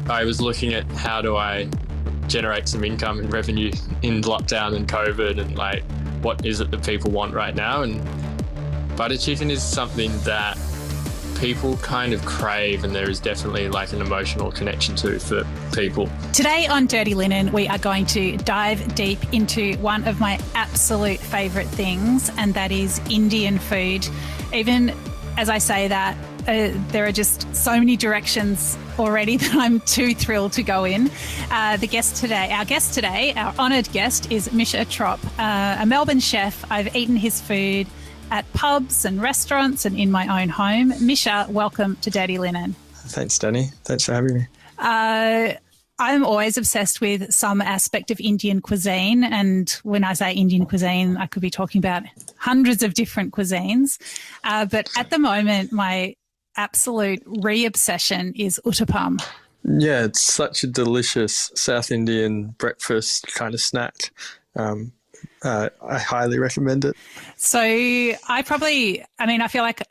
I was looking at how do I generate some income and revenue in lockdown and COVID, and like what is it that people want right now. And butter chicken is something that people kind of crave, and there is definitely like an emotional connection to for people. Today on Dirty Linen, we are going to dive deep into one of my absolute favourite things, and that is Indian food. Even as I say that, there are just so many directions already that I'm too thrilled to go in. Our guest today, our honoured guest is Mischa Tropp, a Melbourne chef. I've eaten his food at pubs and restaurants and in my own home. Mischa, welcome to Dirty Linen. Thanks, Dani. Thanks for having me. I'm always obsessed with some aspect of Indian cuisine. And when I say Indian cuisine, I could be talking about hundreds of different cuisines. But at the moment, my absolute re-obsession is uttapam. Yeah, it's such a delicious South Indian breakfast kind of snack. I highly recommend it. So I feel like,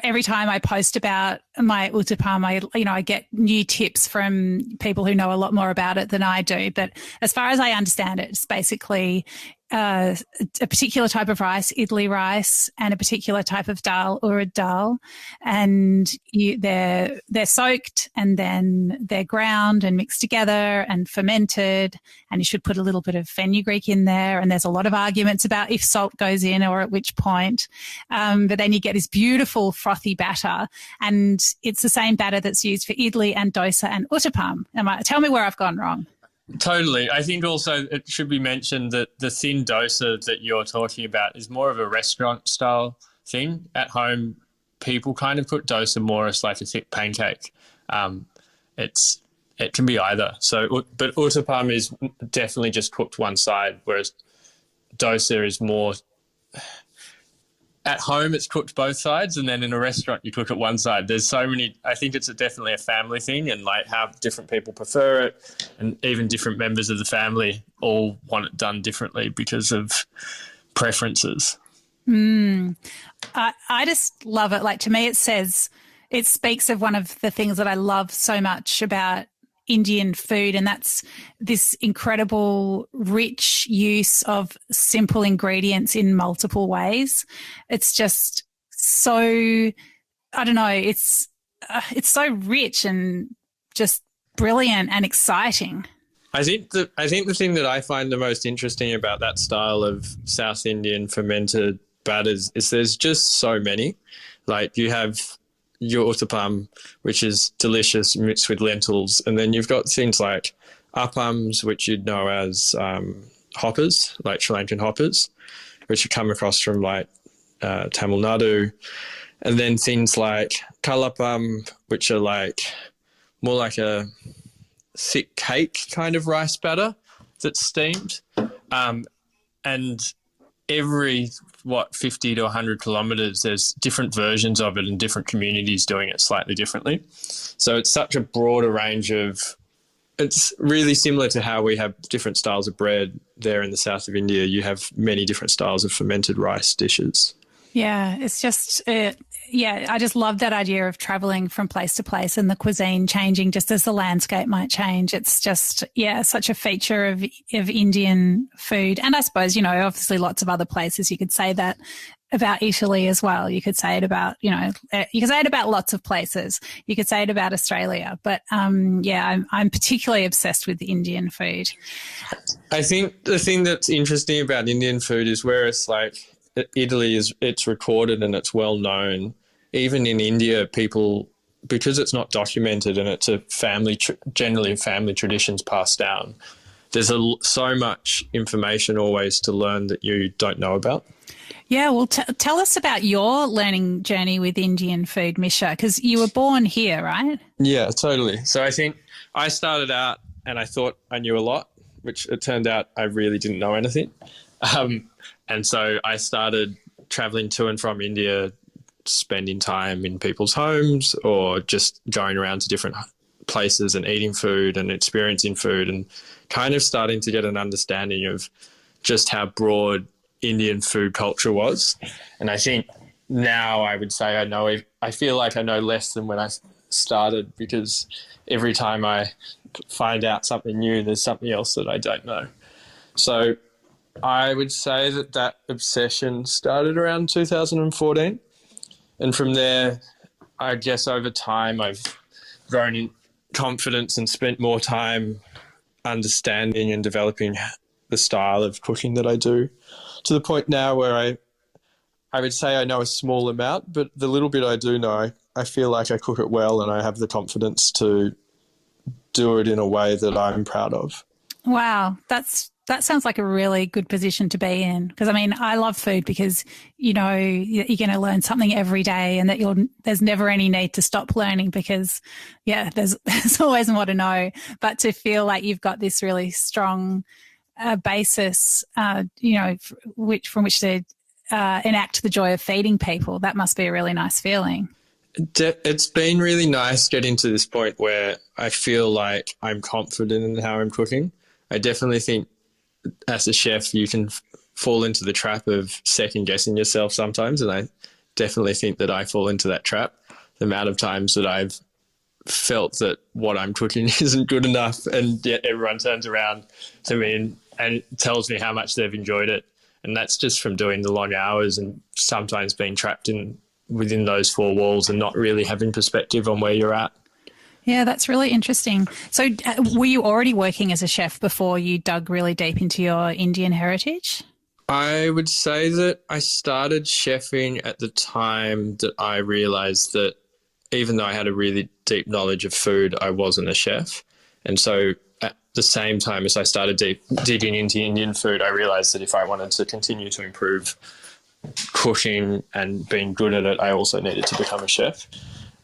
every time I post about my uttapam, I get new tips from people who know a lot more about it than I do. But as far as I understand it, it's basically a particular type of rice, idli rice, and a particular type of dal, urad dal, and they're soaked and then they're ground and mixed together and fermented, and you should put a little bit of fenugreek in there, and there's a lot of arguments about if salt goes in or at which point, but then you get this beautiful frothy batter, and it's the same batter that's used for idli and dosa and uttapam. Tell me where I've gone wrong. Totally. I think also it should be mentioned that the thin dosa that you're talking about is more of a restaurant style thing. At home, people kind of put dosa more as like a thick pancake. It can be either. But uttapam is definitely just cooked one side, whereas dosa is more. At home, it's cooked both sides, and then in a restaurant, you cook it one side. There's so many. I think it's definitely a family thing, and like how different people prefer it, and even different members of the family all want it done differently because of preferences. I just love it. Like, to me, it speaks of one of the things that I love so much about Indian food, and that's this incredible rich use of simple ingredients in multiple ways. It's just so, I don't know, it's so rich and just brilliant and exciting. I think the thing that I find the most interesting about that style of South Indian fermented batters is there's just so many. Like, you have your uttapam, which is delicious, mixed with lentils. And then you've got things like appams, which you'd know as hoppers, like Sri Lankan hoppers, which you come across from like Tamil Nadu. And then things like kalapam, which are like more like a thick cake kind of rice batter that's steamed. And every 50 to 100 kilometres, there's different versions of it and different communities doing it slightly differently. So it's such a broader range it's really similar to how we have different styles of bread there in the south of India. You have many different styles of fermented rice dishes. Yeah, it's just, I just love that idea of travelling from place to place and the cuisine changing just as the landscape might change. It's just, such a feature of Indian food. And I suppose, obviously lots of other places. You could say that about Italy as well. You could say it about, you could say it about lots of places. You could say it about Australia. But, I'm particularly obsessed with Indian food. I think the thing that's interesting about Indian food is where it's like, Italy it's recorded and it's well known. Even in India, people, because it's not documented and it's a generally family traditions passed down, there's so much information always to learn that you don't know about. Yeah, well, tell us about your learning journey with Indian food, Mischa, because you were born here, right? Yeah, totally. So I think I started out and I thought I knew a lot, which it turned out I really didn't know anything. And so I started traveling to and from India, spending time in people's homes or just going around to different places and eating food and experiencing food and kind of starting to get an understanding of just how broad Indian food culture was. And I think now I would say I feel like I know less than when I started, because every time I find out something new, there's something else that I don't know. So I would say that obsession started around 2014. And from there, I guess over time, I've grown in confidence and spent more time understanding and developing the style of cooking that I do, to the point now where I would say I know a small amount, but the little bit I do know, I feel like I cook it well and I have the confidence to do it in a way that I'm proud of. Wow, that sounds like a really good position to be in. Because I mean, I love food because you're going to learn something every day, and that there's never any need to stop learning because, there's always more to know. But to feel like you've got this really strong basis, from which to enact the joy of feeding people, that must be a really nice feeling. It's been really nice getting to this point where I feel like I'm confident in how I'm cooking. I definitely think as a chef you can fall into the trap of second guessing yourself sometimes, and I definitely think that I fall into that trap. The amount of times that I've felt that what I'm cooking isn't good enough, and yet everyone turns around to me and tells me how much they've enjoyed it. And that's just from doing the long hours and sometimes being trapped within those four walls and not really having perspective on where you're at. Yeah, that's really interesting. So were you already working as a chef before you dug really deep into your Indian heritage? I would say that I started chefing at the time that I realised that even though I had a really deep knowledge of food, I wasn't a chef. And so at the same time as I started digging into Indian food, I realised that if I wanted to continue to improve cooking and being good at it, I also needed to become a chef.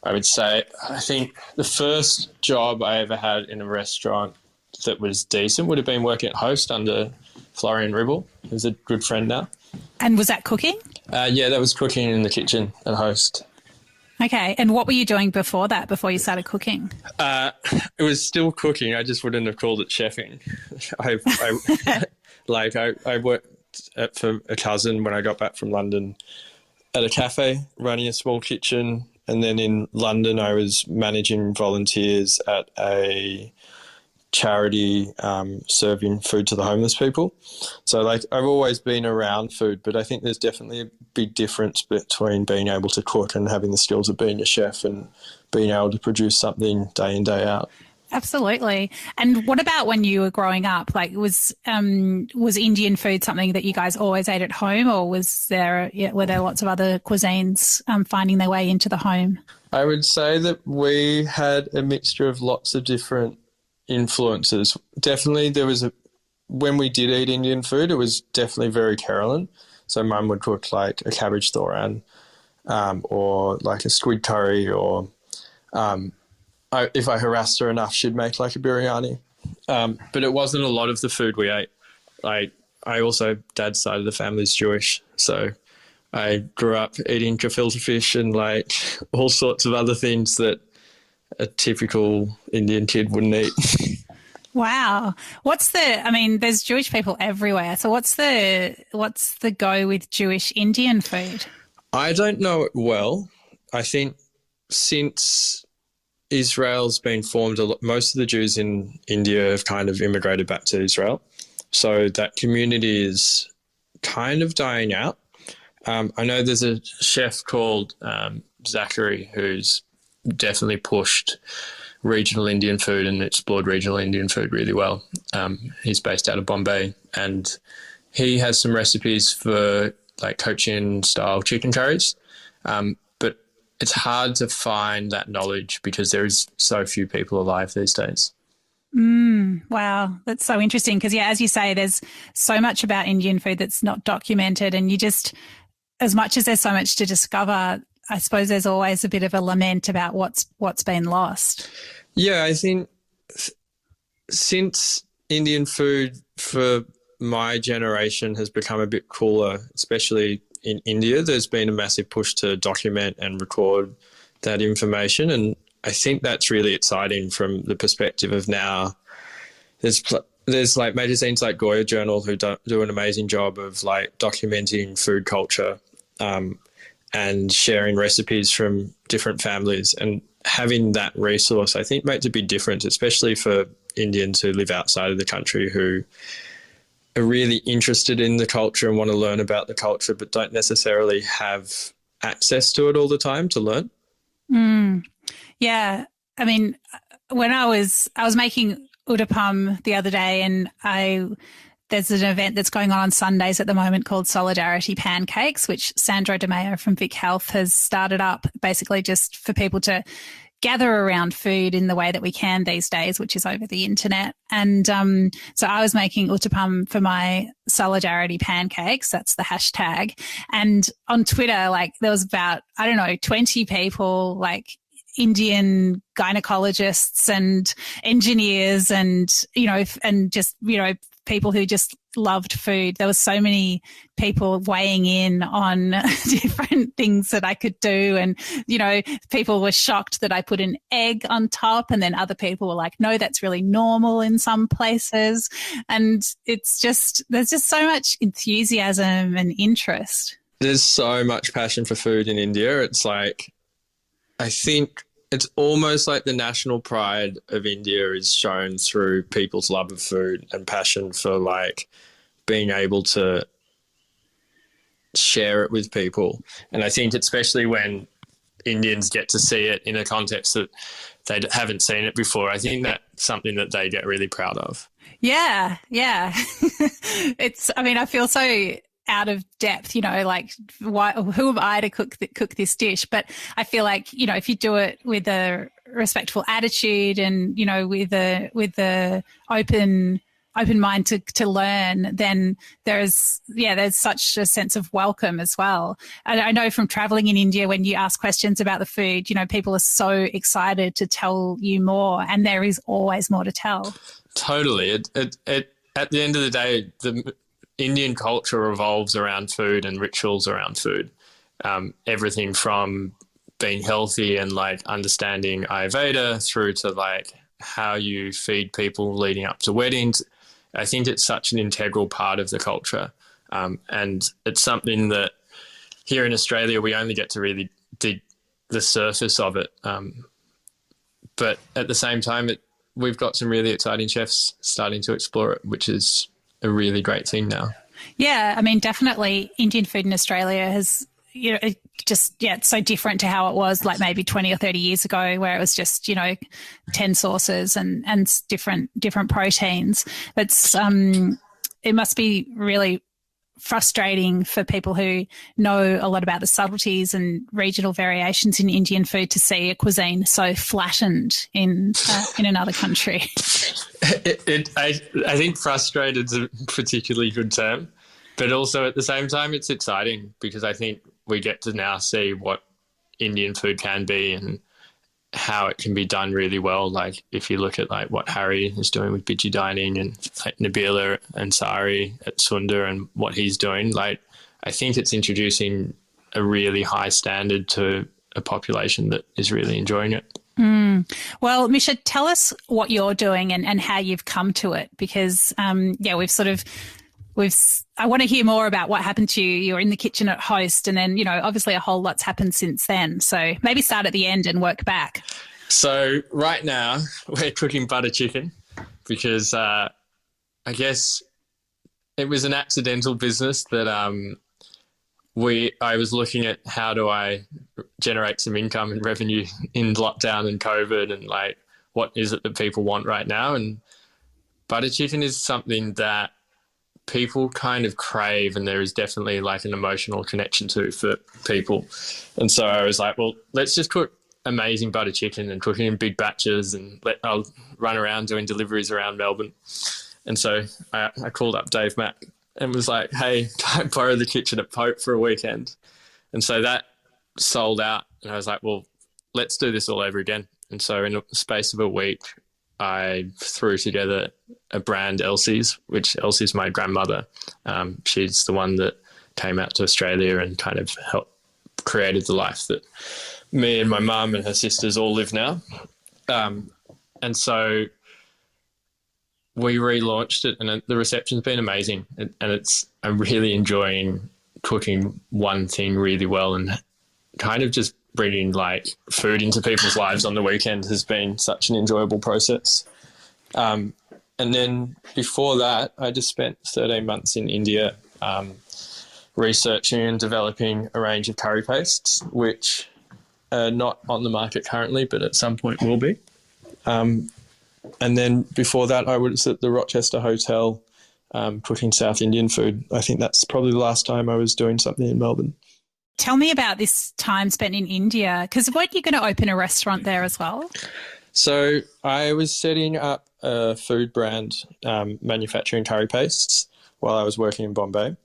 I would say, I think the first job I ever had in a restaurant that was decent would have been working at Host under Florian Ribble, who's a good friend now. And was that cooking? Yeah, that was cooking in the kitchen at Host. Okay, and what were you doing before that, before you started cooking? It was still cooking. I just wouldn't have called it chefing. I worked for a cousin when I got back from London at a cafe, running a small kitchen. And then in London, I was managing volunteers at a charity serving food to the homeless people. So, I've always been around food, but I think there's definitely a big difference between being able to cook and having the skills of being a chef and being able to produce something day in, day out. Absolutely. And what about when you were growing up? Was Indian food something that you guys always ate at home, or were there lots of other cuisines finding their way into the home? I would say that we had a mixture of lots of different influences. Definitely when we did eat Indian food, it was definitely very Kerala. So Mum would cook like a cabbage thoran or like a squid curry, or if I harassed her enough, she'd make like a biryani. But it wasn't a lot of the food we ate. I also, dad's side of the family is Jewish, so I grew up eating gefilte fish and like all sorts of other things that a typical Indian kid wouldn't eat. Wow. There's Jewish people everywhere. So what's the go with Jewish Indian food? I don't know it well. I think since Israel's been formed, most of the Jews in India have kind of immigrated back to Israel. So that community is kind of dying out. I know there's a chef called Zachary who's definitely pushed regional Indian food and explored regional Indian food really well. He's based out of Bombay, and he has some recipes for like Cochin style chicken curries. But it's hard to find that knowledge because there is so few people alive these days. Wow, that's so interesting because, as you say, there's so much about Indian food that's not documented, and you just, as much as there's so much to discover, I suppose there's always a bit of a lament about what's been lost. Yeah, I think since Indian food for my generation has become a bit cooler, especially in India, there's been a massive push to document and record that information. And I think that's really exciting from the perspective of now there's like magazines like Goya Journal who do an amazing job of like documenting food culture and sharing recipes from different families. And having that resource, I think, makes a big difference, especially for Indians who live outside of the country who are really interested in the culture and want to learn about the culture, but don't necessarily have access to it all the time to learn. Yeah. I mean, when I was making uttapam the other day, and there's an event that's going on Sundays at the moment called Solidarity Pancakes, which Sandro De Mayo from Vic Health has started up, basically just for people to gather around food in the way that we can these days, which is over the internet. And so I was making uttapam for my Solidarity Pancakes. That's the hashtag. And on Twitter, like, there was about, 20 people, like Indian gynecologists and engineers and, and just, people who just loved food. There was so many people weighing in on different things that I could do. And, people were shocked that I put an egg on top, and then other people were like, no, that's really normal in some places. And there's just so much enthusiasm and interest. There's so much passion for food in India. It's like, I think it's almost like the national pride of India is shown through people's love of food and passion for, like, being able to share it with people. And I think especially when Indians get to see it in a context that they haven't seen it before, I think that's something that they get really proud of. Yeah. I feel so out of depth, like, who am I to cook this dish? But I feel like, if you do it with a respectful attitude and, with the open mind to learn, then there's such a sense of welcome as well. I know from traveling in India, when you ask questions about the food, people are so excited to tell you more, and there is always more to tell. Totally. It at the end of the day, the Indian culture revolves around food and rituals around food. Everything from being healthy and, like, understanding Ayurveda through to, like, how you feed people leading up to weddings. I think it's such an integral part of the culture. And it's something that here in Australia, we only get to really dig the surface of it. But at the same time, we've got some really exciting chefs starting to explore it, which is a really great thing now. Yeah, I mean, definitely Indian food in Australia has, it's so different to how it was like maybe 20 or 30 years ago, where it was just, 10 sauces and different proteins. It must be really frustrating for people who know a lot about the subtleties and regional variations in Indian food to see a cuisine so flattened in another country. I think frustrated is a particularly good term, but also at the same time it's exciting because I think we get to now see what Indian food can be and how it can be done really well. Like if you look at like what Harry is doing with Bidji Dining and like Nabila Ansari at Sunda and what he's doing, like I think it's introducing a really high standard to a population that is really enjoying it. Well, Mischa, tell us what you're doing and how you've come to it because, I want to hear more about what happened to you. You're in the kitchen at Host and then, obviously a whole lot's happened since then. So maybe start at the end and work back. So right now we're cooking butter chicken because I guess it was an accidental business that I was looking at how do I generate some income and revenue in lockdown and COVID and like what is it that people want right now. And butter chicken is something that people kind of crave and there is definitely like an emotional connection to for people. And so I was like, well, let's just cook amazing butter chicken and cook it in big batches and I'll run around doing deliveries around Melbourne. And so I called up Dave Mack and was like, hey, can I borrow the kitchen at Pope for a weekend? And so that sold out. And I was like, well, let's do this all over again. And so in the space of a week, I threw together a brand, Elsie's, which Elsie's my grandmother. She's the one that came out to Australia and kind of helped created the life that me and my mum and her sisters all live now. And so we relaunched it and the reception's been amazing. And I'm really enjoying cooking one thing really well and kind of just bringing like food into people's lives on the weekend has been such an enjoyable process. And then before that, I just spent 13 months in India researching and developing a range of curry pastes, which are not on the market currently, but at some point will be. And then before that, I was at the Rochester Hotel cooking South Indian food. I think that's probably the last time I was doing something in Melbourne. Tell me about this time spent in India, because weren't you going to open a restaurant there as well? So I was setting up a food brand manufacturing curry pastes while I was working in Bombay.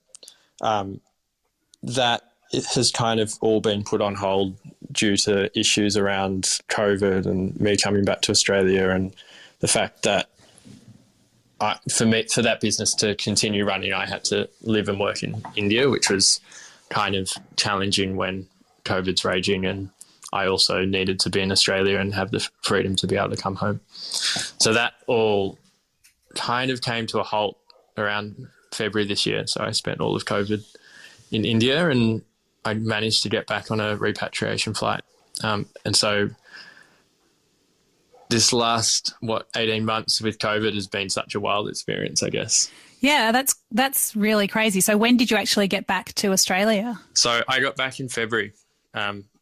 That it has kind of all been put on hold due to issues around COVID and me coming back to Australia, and the fact that for that business to continue running, I had to live and work in India, which was kind of challenging when COVID's raging, and I also needed to be in Australia and have the freedom to be able to come home. So that all kind of came to a halt around February this year. So I spent all of COVID in India, and I managed to get back on a repatriation flight. And so this last, 18 months with COVID has been such a wild experience, I guess. Yeah, that's really crazy. So when did you actually get back to Australia? So I got back in February,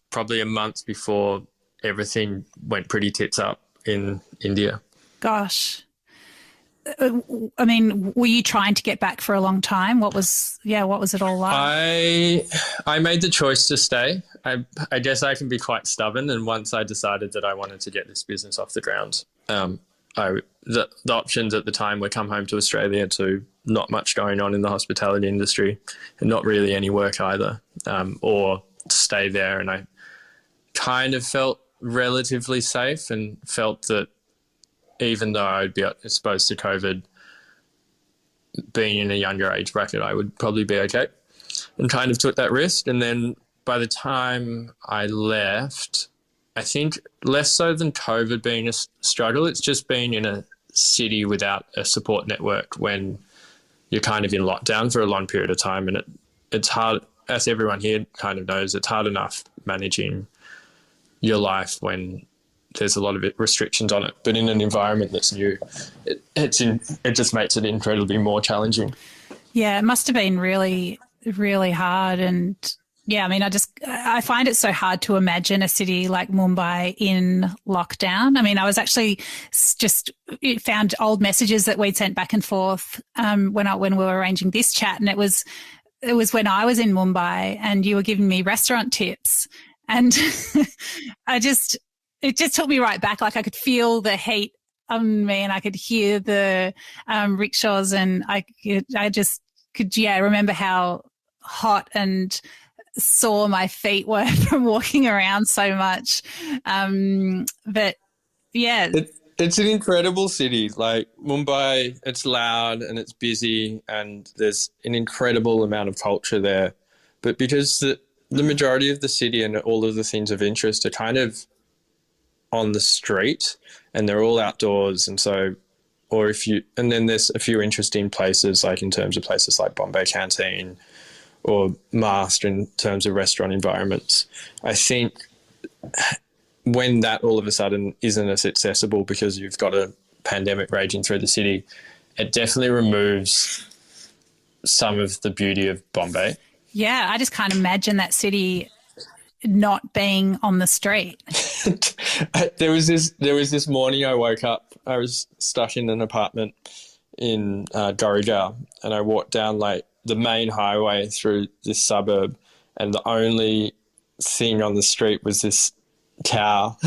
probably a month before everything went pretty tits up in India. Gosh. I mean, were you trying to get back for a long time? What was it all like? I made the choice to stay. I guess I can be quite stubborn, and once I decided that I wanted to get this business off the ground, the options at the time were come home to Australia to not much going on in the hospitality industry and not really any work either, or stay there. And I kind of felt relatively safe and felt that even though I'd be exposed to COVID, being in a younger age bracket, I would probably be okay, and kind of took that risk. And then by the time I left, I think less so than COVID being a struggle, it's just being in a city without a support network when you're kind of in lockdown for a long period of time. And it's hard, as everyone here kind of knows, it's hard enough managing your life when there's a lot of restrictions on it. But in an environment that's new, it just makes it incredibly more challenging. Yeah, it must have been really, really hard. And yeah, I mean, I find it so hard to imagine a city like Mumbai in lockdown. I mean, I was actually found old messages that we'd sent back and forth when we were arranging this chat, and it was when I was in Mumbai and you were giving me restaurant tips, and it just took me right back. Like I could feel the heat on me, and I could hear the rickshaws, and I just could remember how hot and sore my feet were from walking around so much. But yeah. It's an incredible city. Like Mumbai, it's loud and it's busy and there's an incredible amount of culture there. But because the majority of the city and all of the things of interest are kind of on the street and they're all outdoors, and so and then there's a few interesting places, like in terms of places like Bombay Canteen or Mast in terms of restaurant environments. I think when that all of a sudden isn't as accessible because you've got a pandemic raging through the city, it definitely removes some of the beauty of Bombay. Yeah, I just can't imagine that city not being on the street. There was this morning I woke up, I was stuck in an apartment in Gurrigal, and I walked down like the main highway through this suburb, and the only thing on the street was this cow.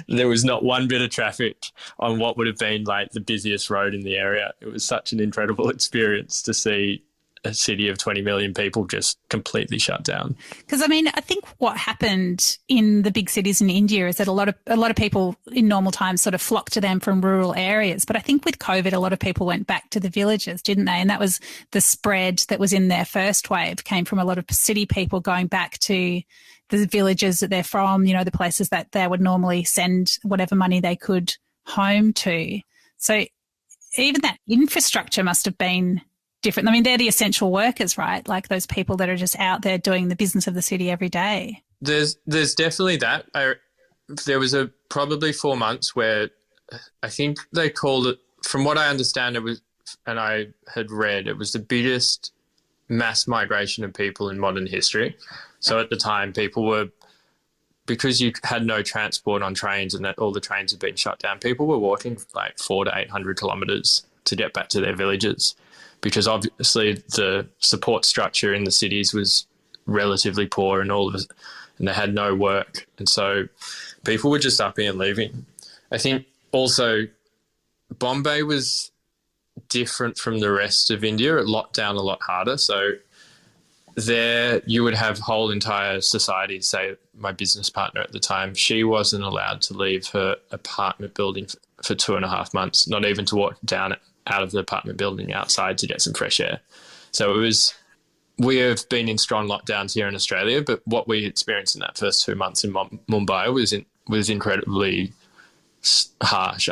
There was not one bit of traffic on what would have been like the busiest road in the area. It was such an incredible experience to see a city of 20 million people just completely shut down. Because I mean, I think what happened in the big cities in India is that a lot of people in normal times sort of flocked to them from rural areas. But I think with COVID, a lot of people went back to the villages, didn't they? And that was the spread that was in their first wave, came from a lot of city people going back to the villages that they're from, you know, the places that they would normally send whatever money they could home to. So even that infrastructure must have been different. I mean, they're the essential workers, right? Like those people that are just out there doing the business of the city every day. There's definitely that. There was probably 4 months where I think they called it, from what I understand, it was, and I had read, it was the biggest mass migration of people in modern history. So at the time, people were, because you had no transport on trains and that all the trains had been shut down, people were walking like 400 to 800 kilometres to get back to their villages, because obviously the support structure in the cities was relatively poor and and they had no work. And so people were just upping and leaving. I think also Bombay was different from the rest of India. It locked down a lot harder. So there you would have whole entire societies. Say my business partner at the time, she wasn't allowed to leave her apartment building for 2.5 months, not even to walk down out of the apartment building outside to get some fresh air. So we have been in strong lockdowns here in Australia, but what we experienced in that first 2 months in Mumbai was incredibly harsh.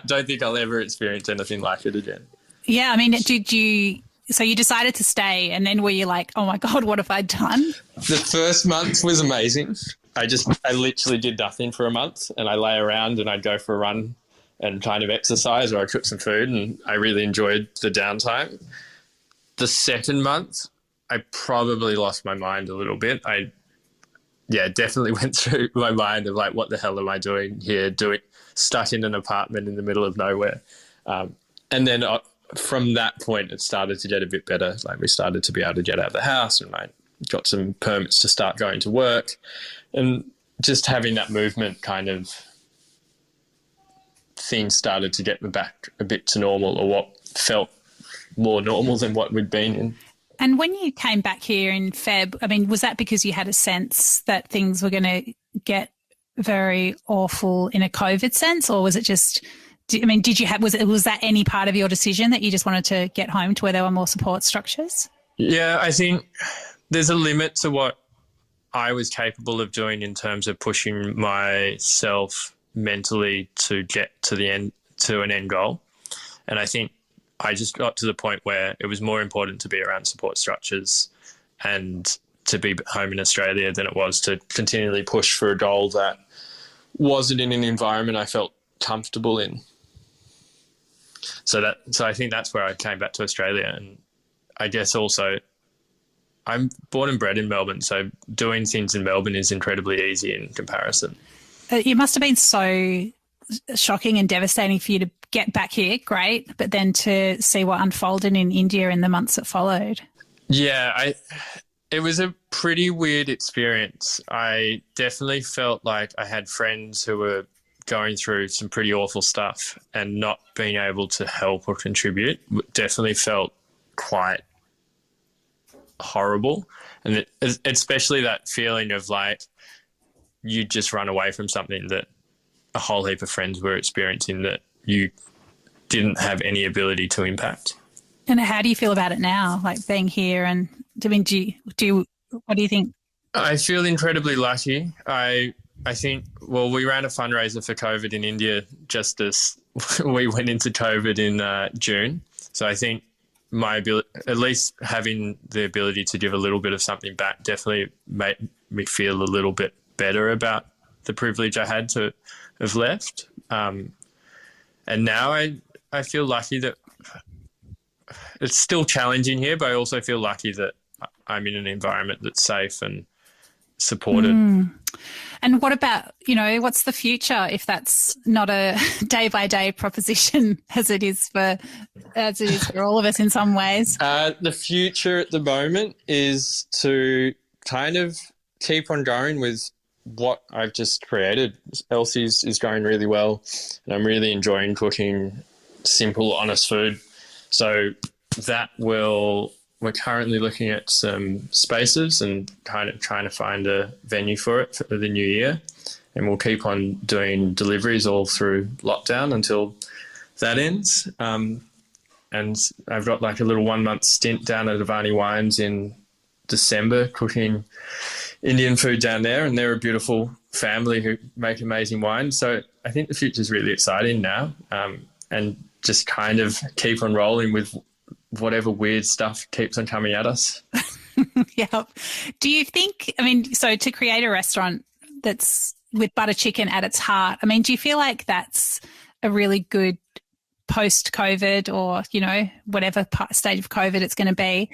Don't think I'll ever experience anything like it again. Yeah, I mean, so you decided to stay, and then were you like, oh my God, what have I done? The first month was amazing. I literally did nothing for a month, and I lay around and I'd go for a run and kind of exercise, or I cook some food, and I really enjoyed the downtime. The second month, I probably lost my mind a little bit. Definitely went through my mind of like, what the hell am I doing here, stuck in an apartment in the middle of nowhere. And then from that point, it started to get a bit better. Like we started to be able to get out of the house, and I got some permits to start going to work, and just having that movement kind of things started to get me back a bit to normal, or what felt more normal than what we'd been in. And when you came back here in Feb, I mean, was that because you had a sense that things were going to get very awful in a COVID sense, or was it just, did you have, was that any part of your decision that you just wanted to get home to where there were more support structures? Yeah, I think there's a limit to what I was capable of doing in terms of pushing myself mentally to get to an end goal. And I think I just got to the point where it was more important to be around support structures and to be home in Australia than it was to continually push for a goal that wasn't in an environment I felt comfortable in. So I think that's where I came back to Australia. And I guess also I'm born and bred in Melbourne, so doing things in Melbourne is incredibly easy in comparison. It must have been so shocking and devastating for you to get back here, great, but then to see what unfolded in India in the months that followed. Yeah, it was a pretty weird experience. I definitely felt like I had friends who were going through some pretty awful stuff, and not being able to help or contribute definitely felt quite horrible. And especially that feeling of like you just run away from something that a whole heap of friends were experiencing that you didn't have any ability to impact. And how do you feel about it now, like being here? And what do you think? I feel incredibly lucky. I think, well, we ran a fundraiser for COVID in India just as we went into COVID in June. So I think my ability, at least having the ability to give a little bit of something back, definitely made me feel a little bit better about the privilege I had to have left. And now I feel lucky that it's still challenging here, but I also feel lucky that I'm in an environment that's safe and supported. And what about, what's the future if that's not a day-by-day proposition as it is for all of us in some ways? The future at the moment is to kind of keep on going with what I've just created. Elsie's is going really well, and I'm really enjoying cooking simple, honest food. So we're currently looking at some spaces and kind of trying to find a venue for it for the new year. And we'll keep on doing deliveries all through lockdown until that ends. And I've got like a little 1-month stint down at Dani Wines in December cooking Indian food down there. And they're a beautiful family who make amazing wine. So I think the future is really exciting now, and just kind of keep on rolling with whatever weird stuff keeps on coming at us. Yep. Do you think, I mean, so to create a restaurant that's with butter chicken at its heart, I mean, do you feel like that's a really good post-COVID or, you know, whatever stage of COVID it's going to be?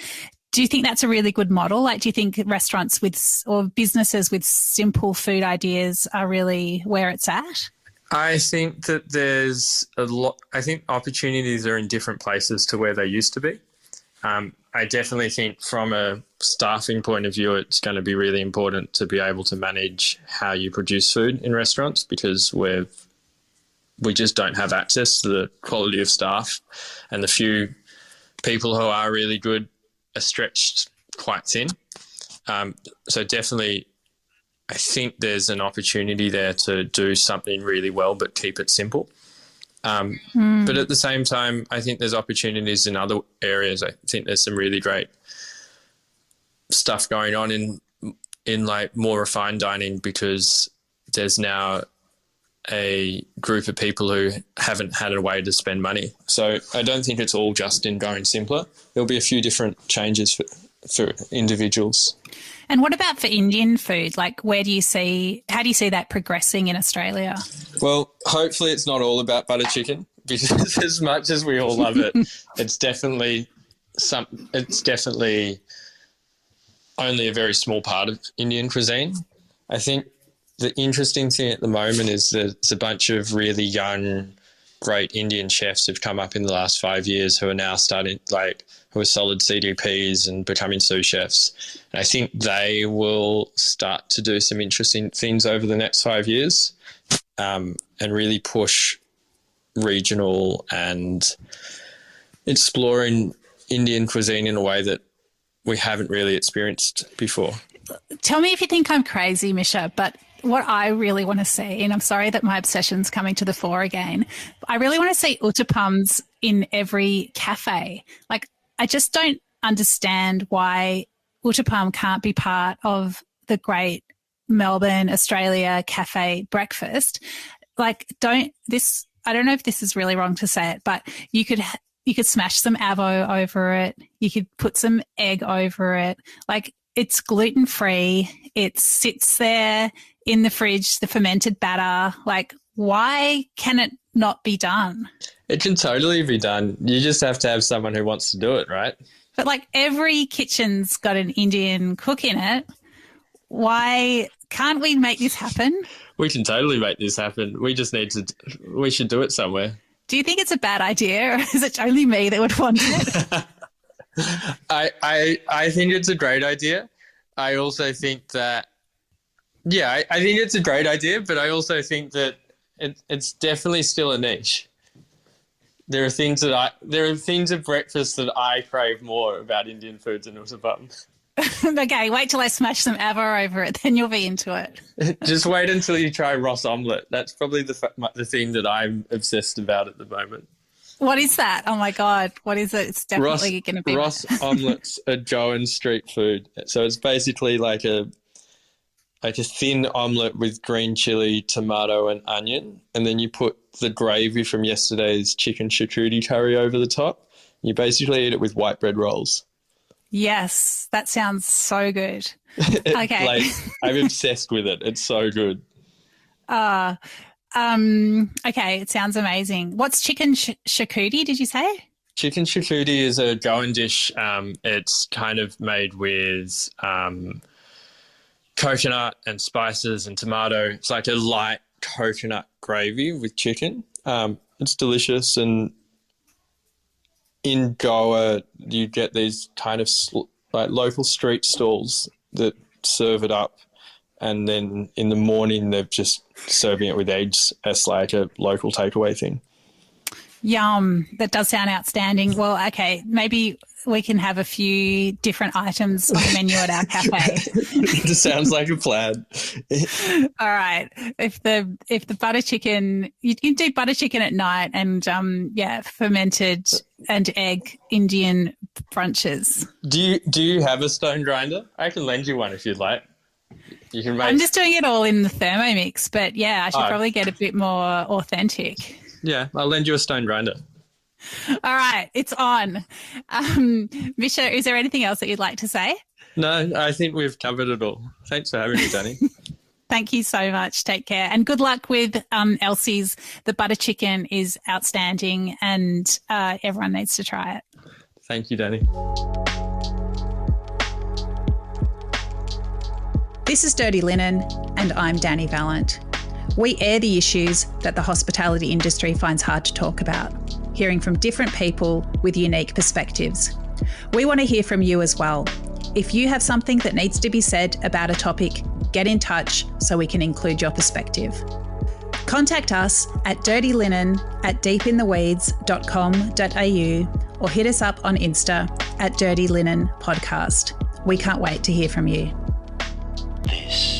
Do you think that's a really good model? Like, do you think restaurants with or businesses with simple food ideas are really where it's at? I think that there's a lot. I think opportunities are in different places to where they used to be. I definitely think from a staffing point of view, it's going to be really important to be able to manage how you produce food in restaurants, because we just don't have access to the quality of staff, and the few people who are really good are stretched quite thin. So definitely, I think there's an opportunity there to do something really well but keep it simple. But at the same time, I think there's opportunities in other areas. I think there's some really great stuff going on in like more refined dining, because there's now a group of people who haven't had a way to spend money. So I don't think it's all just in going simpler. There'll be a few different changes for individuals. And what about for Indian food? Like, how do you see that progressing in Australia? Well, hopefully it's not all about butter chicken, because as much as we all love it, it's definitely only a very small part of Indian cuisine. I think the interesting thing at the moment is that there's a bunch of really young, great Indian chefs who've come up in the last 5 years who are now starting, who are solid CDPs and becoming sous chefs. And I think they will start to do some interesting things over the next 5 years, and really push regional and exploring Indian cuisine in a way that we haven't really experienced before. Tell me if you think I'm crazy, Mischa, but what I really want to see, and I'm sorry that my obsession's coming to the fore again, I really want to see uttapams in every cafe. Like, I just don't understand why uttapam can't be part of the great Melbourne, Australia cafe breakfast. Like, I don't know if this is really wrong to say it, but you could smash some avo over it. You could put some egg over it. Like, it's gluten-free. It sits there in the fridge, the fermented batter. Like, why can it not be done? It can totally be done. You just have to have someone who wants to do it, right? But like, every kitchen's got an Indian cook in it. Why can't we make this happen? We can totally make this happen. We should do it somewhere. Do you think it's a bad idea, or is it only me that would want it? I think it's a great idea. I also think that, I think it's a great idea, but I also think that it's definitely still a niche. There are things at breakfast that I crave more about Indian foods than uttapam. Okay, wait till I smash some avo over it, then you'll be into it. Just wait until you try Ross omelette. That's probably the thing that I'm obsessed about at the moment. What is that? Oh my God, what is it? It's definitely going to be Ross omelettes are Goan street food. So it's basically like a thin omelette with green chili, tomato, and onion, and then you put the gravy from yesterday's chicken charcuterie curry over the top. You basically eat it with white bread rolls. Yes, that sounds so good. Okay. I'm obsessed with it. It's so good. Okay, it sounds amazing. What's chicken charcuterie, did you say? Chicken charcuterie is a Goan dish. It's kind of made with coconut and spices and tomato. It's like a light coconut gravy with chicken. It's delicious, and in Goa, you get these kind of like local street stalls that serve it up, and then in the morning they're just serving it with eggs as like a local takeaway thing. Yum. That does sound outstanding. Well, okay, maybe we can have a few different items on the menu at our cafe. It sounds like a plan. All right. If the butter chicken, you can do butter chicken at night and fermented and egg Indian brunches. Do you have a stone grinder? I can lend you one if you'd like. You can make... I'm just doing it all in the Thermomix, but yeah, I should probably get a bit more authentic. Yeah, I'll lend you a stone grinder. All right, it's on. Mischa, is there anything else that you'd like to say? No, I think we've covered it all. Thanks for having me, Dani. Thank you so much. Take care. And good luck with Elsie's. The butter chicken is outstanding and everyone needs to try it. Thank you, Dani. This is Dirty Linen and I'm Dani Valent. We air the issues that the hospitality industry finds hard to talk about, hearing from different people with unique perspectives. We want to hear from you as well. If you have something that needs to be said about a topic, get in touch so we can include your perspective. Contact us at dirtylinen@deepintheweeds.com.au or hit us up on Insta at Dirty Linen Podcast. We can't wait to hear from you. This